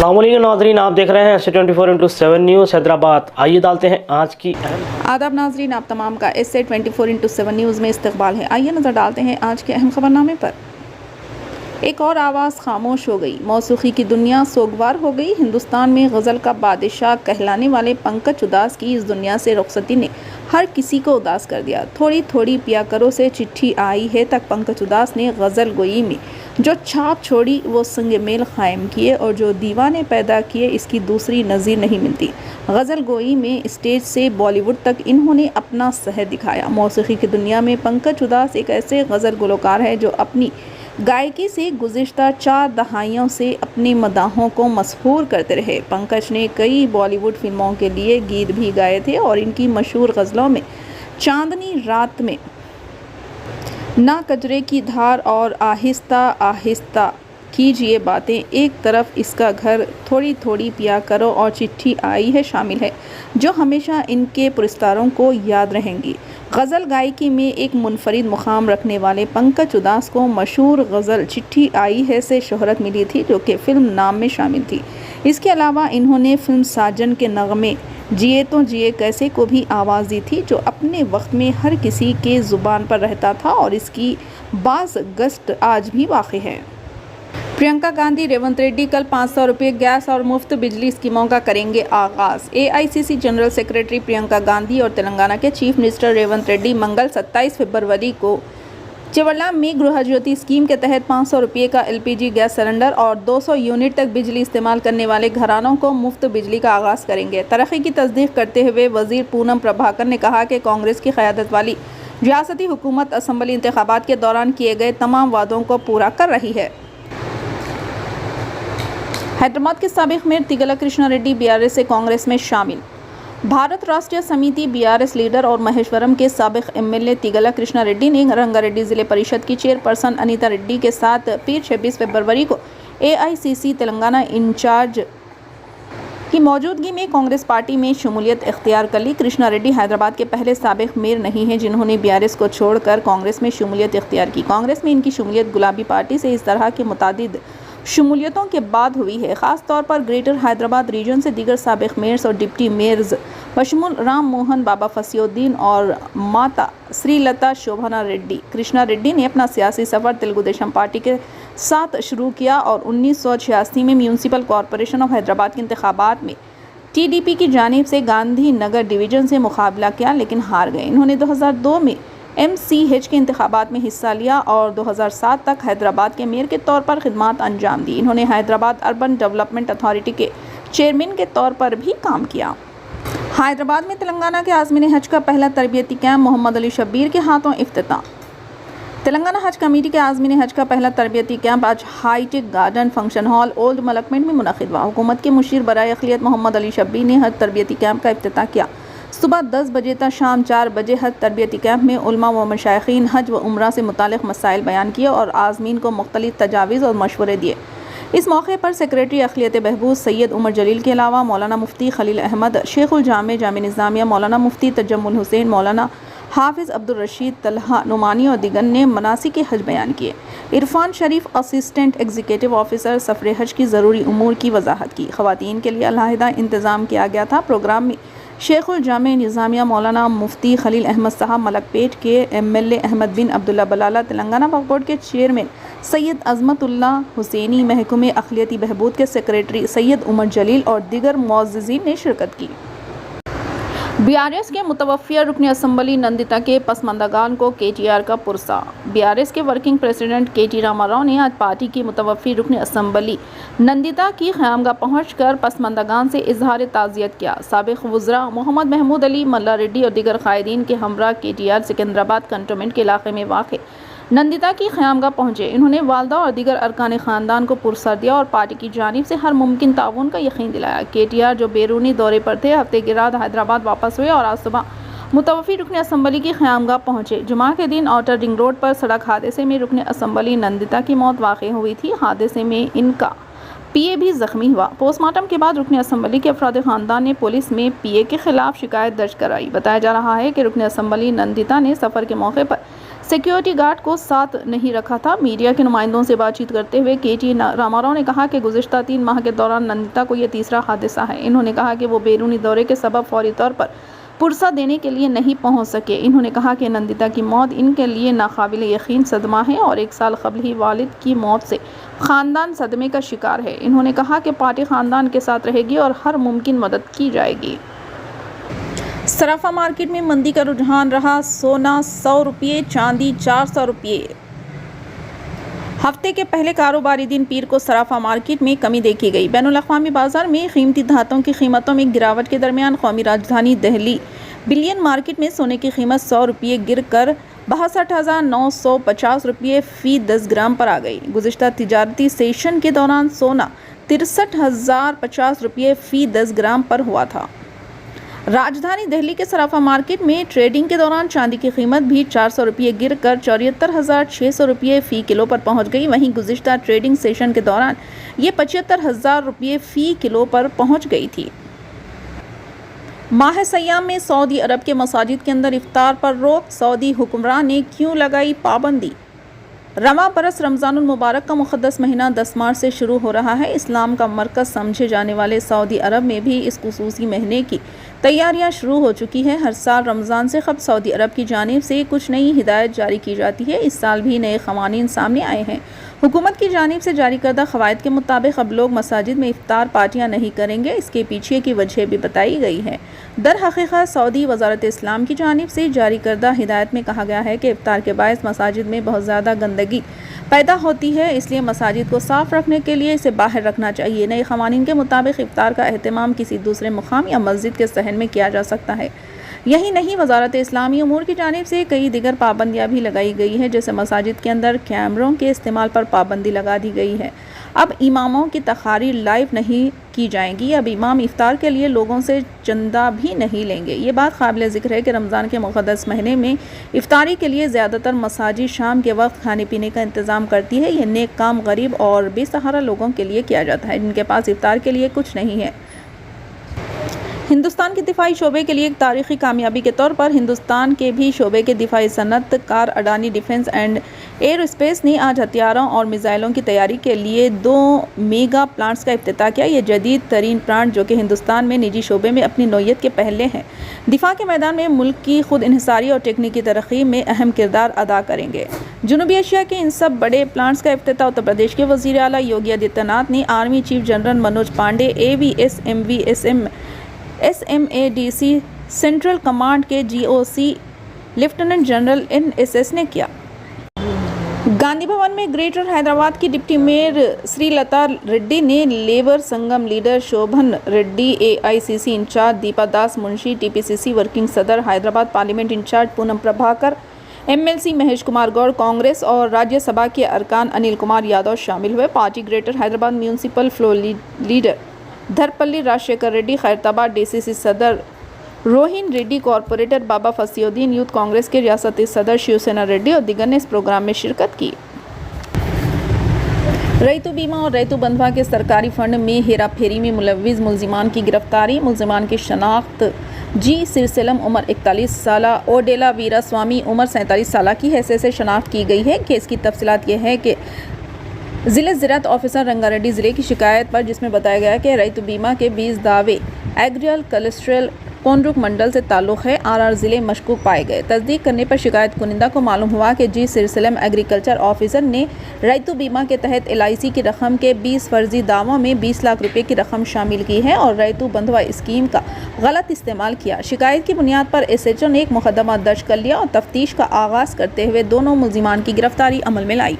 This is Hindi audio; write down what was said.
अस्सलामुअलैकुम नाज़रीन, आप देख रहे हैं ऐसे24x7 न्यूज़ हैदराबाद। आइए डालते हैं आज की अहम। आदाब नाज़रीन, आप तमाम का ऐसे 24x7 न्यूज़ में इस्तकबाल है। आइए नज़र डालते हैं आज के अहम खबरनामे पर। एक और आवाज़ खामोश हो गई, मौसीकी की दुनिया सोगवार हो गई। हिंदुस्तान में गज़ल का बादशाह कहलाने वाले पंकज उदास की इस दुनिया से रुखसती ने हर किसी को उदास कर दिया। थोड़ी थोड़ी पिया करो से चिट्ठी आई है तक पंकज उदास ने गज़ल गोई में जो छाप छोड़ी वो संग मेल कायम किए और जो दीवाने पैदा किए इसकी दूसरी नज़ीर नहीं मिलती। गज़ल गोई में स्टेज से बॉलीवुड तक इन्होंने अपना सहर दिखाया। मौसीकी की दुनिया में पंकज उदास एक ऐसे गज़ल गुलकार है जो अपनी गायकी से गुज़िश्ता 4 दहाइयों से अपनी मदाहों को मशहूर करते रहे। पंकज ने कई बॉलीवुड फिल्मों के लिए गीत भी गाए थे और इनकी मशहूर गज़लों में चांदनी रात में, ना कजरे की धार और आहिस्ता आहिस्ता कीजिए बातें, एक तरफ इसका घर, थोड़ी थोड़ी पिया करो और चिट्ठी आई है शामिल है, जो हमेशा इनके पुरस्कारों को याद रहेंगी। गज़ल गायकी में एक मुनफरिद मुकाम रखने वाले पंकज उदास को मशहूर गज़ल चिट्ठी आई है से शोहरत मिली थी, जो कि फ़िल्म नाम में शामिल थी। इसके अलावा इन्होंने फ़िल्म साजन के नगमे जिए तो जिए कैसे को भी आवाज़ दी थी, जो अपने वक्त में हर किसी के ज़ुबान पर रहता था और इसकी बाज़ गस्ट आज भी वाक़ई है। प्रियंका गांधी रेवंत रेड्डी कल 500 रुपये गैस और मुफ्त बिजली स्कीमों का करेंगे आगाज़। AICC general secretary Priyanka Gandhi और तेलंगाना के चीफ मिनिस्टर रेवंत रेड्डी मंगल 27 फरवरी को चिवल्ला में गृह ज्योति स्कीम के तहत 500 रुपये का LPG गैस सिलेंडर और 200 यूनिट तक बिजली इस्तेमाल करने वाले घरानों को मुफ्त बिजली का आगाज़ करेंगे। तरक्की की तस्दीक करते हुए वज़ीर पूनम प्रभाकर ने कहा कि कांग्रेस की क़यादत वाली रियासती हुकूमत असम्बली इंतखाबात के दौरान किए गए तमाम वादों को पूरा कर रही है। हैदराबाद के साबिक मेयर तिगला कृष्णा रेड्डी BRS से कांग्रेस में शामिल। भारत राष्ट्रीय समिति BRS लीडर और महेश्वरम के साबिक MLA तिगला कृष्णा रेड्डी ने रंगारेड्डी ज़िले परिषद की चेयरपर्सन अनीता रेड्डी के साथ पीर 26 फरवरी को AICC तेलंगाना इंचार्ज की मौजूदगी में कांग्रेस पार्टी में शमूलियत इख्तियार कर ली। कृष्णा रेड्डी हैदराबाद के पहले साबिक मेयर नहीं हैं जिन्होंने BRS को छोड़कर कांग्रेस में शमूलियत इख्तियार की। कांग्रेस में इनकी शमूलियत गुलाबी पार्टी से इस तरह के मुतादिद शमूलियतों के बाद हुई है, ख़ास तौर पर ग्रेटर हैदराबाद रीजन से दीगर साबिक मेयर्स और डिप्टी मेयर्स बशमुल राम मोहन, बाबा फसीउद्दीन और माता श्रीलता शोभना रेड्डी। कृष्णा रेड्डी ने अपना सियासी सफ़र तेलुगु देशम पार्टी के साथ शुरू किया और 1986 में म्यूनसिपल कॉरपोरेशन ऑफ हैदराबाद के इंतखाबात में TDP की जानिब से गांधी नगर डिवीज़न से मुकाबला किया लेकिन हार गए। इन्होंने 2002 में MCH के इंतखाबात में हिस्सा लिया और 2007 तक हैदराबाद के मेयर के तौर पर खिदमत अंजाम दी। इन्होंने हैदराबाद अर्बन डेवलपमेंट अथॉरिटी के चेयरमैन के तौर पर भी काम किया। हैदराबाद में तेलंगाना के आज़मीन हज का पहला तरबियती कैंप मोहम्मद अली शब्बीर के हाथों इफ्तिताह। तेलंगाना हज कमेटी के आज़मीन हज का पहला तरबियती कैंप आज hi tech garden function hall old मलकमेंट में मुनक़िद हुआ। हुकूमत के मुशीर बराए अक़लियत मोहम्मद अली शब्बीर ने हज तरबियती कैंप का इफ्तिताह किया। सुबह 10 बजे तक शाम 4 बजे हज तरबियती कैंप में उलमा व मशाइखीन हज व उम्रा से मुतालिक मसाइल बयान किए और आज़मीन को मुख्तलिफ तजावीज़ और मशवरे दिए। इस मौके पर सेक्रेटरी अक़लियत बहबूद सैयद उमर जलील के अलावा मौलाना मुफ्ती खलील अहमद, शेखुल जामे जामे निज़ामिया, मौलाना मुफ्ती तजम्मुल हुसैन, मौलाना हाफिज़ अब्दुल रशीद तलहा नुमानी और दिगर ने मनासिक हज बयान किए। इरफान शरीफ असिस्टेंट एग्जीक्यूटिव ऑफिसर सफ़र हज की ज़रूरी उमूर की वजाहत की। ख़वातीन के लिए अलहदा इंतज़ाम किया गया था। प्रोग्राम में शेखुल जामे निज़ामिया मौलाना मुफ्ती खलील अहमद साहब, मलकपेट के MLA अहमद बिन अब्दुल्ला बलाला, तेलंगाना वक्फ बोर्ड के चेयरमैन सैयद अज़मतुल्ला हुसैनी, महकमे अक़लियती बहबूद के सेक्रेटरी सैयद उमर जलील और दीगर मुअज़्ज़िज़ीन ने शिरकत की। BRS के मुतवफ़्फ़िया रुकन असम्बली नंदिता के पसमानदगान को KTR का पुरसा। BRS के वर्किंग प्रेसिडेंट KT रामाराव ने आज पार्टी की मुतवफ़्फ़ी रुकन असम्बली नंदिता की ख़यामगाह पहुँचकर पसमानदगान से इजहार ताज़ियत किया। साबिक़ वज़रा मोहम्मद महमूद अली, मल्ला रेड्डी और दीगर क़ायदीन के हमरा KTR सिकंदराबाद कंटोनमेंट के इलाके में वाक़ नंदिता की ख़यामगाह पहुँचे। इन्होंने वालदा और दीगर अरकान ख़ानदान को पुरस्कार दिया और पार्टी की जानिब से हर मुमकिन ताउन का यकीन दिलाया। KTR जो बैरूनी दौरे पर थे, हफ्ते के बाद हैदराबाद वापस हुए और आज सुबह मुतवफ़्फ़ी रुकन असम्बली की ख़यामगाह पहुँचे। जुमा के दिन आउटर रिंग रोड पर सड़क हादसे में रुकन असम्बली नंदिता की मौत वाक़ हुई थी। हादसे में इनका PA भी ज़ख्मी हुआ। पोस्टमार्टम के बाद रुकन असम्बली के अफराद ख़ानदान ने पुलिस में PA के ख़िलाफ़ शिकायत दर्ज कराई। बताया जा रहा है कि रुकन असम्बली नंदिता ने सफ़र के मौके पर सिक्योरिटी गार्ड को साथ नहीं रखा था। मीडिया के नुमाइंदों से बातचीत करते हुए केटी रामाराव ने कहा कि गुज़िश्ता 3 माह के दौरान नंदिता को यह तीसरा हादसा है। इन्होंने कहा कि वो बैरूनी दौरे के सबब फौरी तौर पर पुरसा देने के लिए नहीं पहुंच सके। इन्होंने कहा कि नंदिता की मौत इनके लिए नाकाबिल यकीन सदमा है और 1 साल कबल ही वालिद की मौत से ख़ानदान सदमे का शिकार है। इन्होंने कहा कि पार्टी ख़ानदान के साथ रहेगी और हर मुमकिन मदद की जाएगी। सराफा मार्केट में मंदी का रुझान रहा। सोना 100 रुपये, चांदी 400 रुपये। हफ्ते के पहले कारोबारी दिन पीर को सराफा मार्केट में कमी देखी गई। बैनुल-अक़वामी बाजार में कीमती धातों की कीमतों में गिरावट के दरमियान कौमी राजधानी दिल्ली बिलियन मार्केट में सोने की कीमत 100 रुपये गिर कर 62,950 रुपये फ़ी 10 ग्राम पर आ गई। गुज़िश्ता तिजारती सेशन के दौरान सोना 63,050 रुपये फ़ी 10 ग्राम पर हुआ था। राजधानी दिल्ली के सराफा मार्केट में ट्रेडिंग के दौरान चांदी की कीमत भी 400 रुपये गिर कर 74,600 रुपये फ़ी किलो पर पहुंच गई। वहीं गुज़िश्ता ट्रेडिंग सेशन के दौरान ये 75,000 रुपये फ़ी किलो पर पहुंच गई थी। माह सयाम में सऊदी अरब के मसाजिद के अंदर इफ्तार पर रोक। सऊदी हुक्मरान ने क्यों लगाई पाबंदी? रवां बरस रमज़ानुल मुबारक का मुक़द्दस महीना 10 मार्च से शुरू हो रहा है। इस्लाम का मरकज़ समझे जाने वाले सऊदी अरब में भी इस खुसूसी महीने की तैयारियां शुरू हो चुकी हैं। हर साल रमज़ान से क़ब्ल सऊदी अरब की जानिब से कुछ नई हिदायत जारी की जाती है। इस साल भी नए क़वानीन सामने आए हैं। हुकूमत की जानिब से जारी करदा क़वायद के मुताबिक अब लोग मसाजिद में इफ्तार पार्टियां नहीं करेंगे। इसके पीछे की वजह भी बताई गई है। दर हकीकत सऊदी वज़ारत इस्लाम की जानिब से जारी करदा हिदायत में कहा गया है कि इफ्तार के बायस मसाजिद में बहुत ज़्यादा गंदगी पैदा होती है, इसलिए मसाजिद को साफ़ रखने के लिए इसे बाहर रखना चाहिए। नए क़वानीन के मुताबिक इफ्तार का एहतमाम किसी दूसरे मुकाम या मस्जिद के सहन में किया जा सकता है। यही नहीं, वज़ारत इस्लामी उमूर की जानिब से कई दिगर पाबंदियाँ भी लगाई गई है, जैसे मसाजिद के अंदर कैमरों के इस्तेमाल पर पाबंदी लगा दी गई है। अब इमामों की तक़ारीर लाइव नहीं की जाएंगी। अब इमाम इफ्तार के लिए लोगों से चंदा भी नहीं लेंगे। ये बात काबिल ज़िक्र है कि रमज़ान के मुक़द्दस महीने में इफ्तारी के लिए ज़्यादातर मसाजिद शाम के वक्त खाने पीने का इंतज़ाम करती है। यह नेक काम गरीब और बेसहारा लोगों के लिए किया जाता है जिनके पास इफ्तार के लिए कुछ नहीं है। हिंदुस्तान के दिफाई शोबे के लिए एक तारीख़ी कामयाबी के तौर पर हिंदुस्तान के भी शोबे के दिफाई सनअतकार Adani defence and aerospace ने आज हथियारों और मिसाइलों की तैयारी के लिए 2 मेगा प्लांट्स का इफ्तिताह किया। ये जदीद तरीन प्लांट जो कि हिंदुस्तान में निजी शोबे में अपनी नौयत के पहले हैं, दिफा के मैदान में मुल्क की खुद इन्हिसारी और टेक्निकी तरक्की में अहम किरदार अदा करेंगे। जनूबी एशिया के इन सब बड़े प्लांट्स का इफ्तिताह उत्तर प्रदेश के वज़ीर आला योगी आदित्यनाथ ने army chief general Manoj Pande, AVS MVSM SMADC central command के GOC लेफ्टिनेंट जनरल NSS ने किया। गांधी भवन में ग्रेटर हैदराबाद की डिप्टी मेयर श्रीलता रेड्डी ने लेबर संगम leader Shobhan Reddy, AICC in charge Deepa Das Munshi, TPCC working सदर Hyderabad, parliament in charge Poonam Prabhakar, MLC Mahesh Kumar Goud, Congress और राज्यसभा के अरकान अनिल कुमार यादव शामिल हुए। Party greater Hyderabad municipal floor leader Dharpalli Rajasekhar Reddy, Khairatabad DCC सदर रोहिन रेड्डी, कॉरपोरेटर बाबा फसीउद्दीन, यूथ कांग्रेस के रियासती सदर शिवसेना रेड्डी और दिगर ने इस प्रोग्राम में शिरकत की। रैतु बीमा और रैतु बंधवा के सरकारी फंड में हेरा फेरी में मुलव्विस मुलजिमान की गिरफ्तारी। मुलजिमान की शनाख्त G सिरसेलम उम्र 41 साल, ओडेला वीरा स्वामी उम्र 47 साल की हैसियत से शनाख्त की गई है। केस की तफसीलात ये है कि ज़िले ज़राअत ऑफिसर रंगारेड्डी ज़िले की शिकायत पर, जिसमें बताया गया कि रैतु बीमा के 20 दावे एग्रियल कलेस्ट्रल कोनरुक मंडल से ताल्लुक़ है। RR ज़िले मशकूक पाए गए। तस्दीक करने पर शिकायत कुनिंदा को मालूम हुआ कि G सिरसिलम एग्रीकल्चर ऑफिसर ने रैतु बीमा के तहत LIC की रकम के 20 फर्जी दावों में 20 लाख रुपए की रकम शामिल की है और रैतु बंधवा स्कीम का गलत इस्तेमाल किया। शिकायत की बुनियाद पर SHO ने एक मुकदमा दर्ज कर लिया और तफ्तीश का आगाज़ करते हुए दोनों मुलजिमान की गिरफ्तारी अमल में लाई।